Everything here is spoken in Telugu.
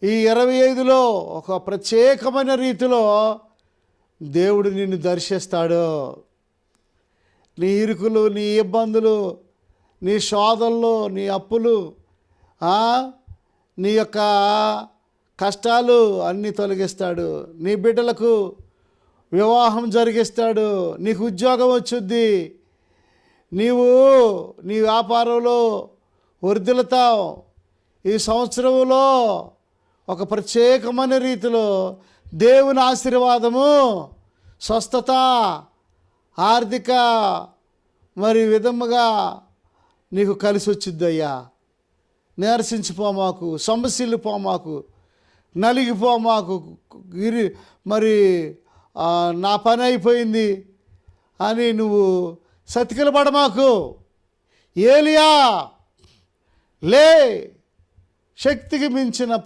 ఈ 25లో ఒక ప్రత్యేకమైన రీతిలో దేవుడు నిన్ను దర్శిస్తాడు. నీ ఇరుకులు, నీ ఇబ్బందులు, నీ శోధనలు, నీ అప్పులు, నీ యొక్క కష్టాలు అన్నీ తొలగిస్తాడు. నీ బిడ్డలకు వివాహం జరిగిస్తాడు. నీకు ఉద్యోగం వచ్చుద్ది. నీవు నీ వ్యాపారంలో వర్ధిల్లుతావు. ఈ సంవత్సరంలో ఒక ప్రత్యేకమైన రీతిలో దేవుని ఆశీర్వాదము, స్వస్థత, ఆర్థిక విధముగా నీకు కలిసి వచ్చిద్దయ్యా. నీరసించిపోమాకు, సమస్యలుపోమాకు, నలిగిపోమాకు, నా పని అయిపోయింది అని నువ్వు సతికిల పడమాకు. ఏలియా లే, శక్తికి మించిన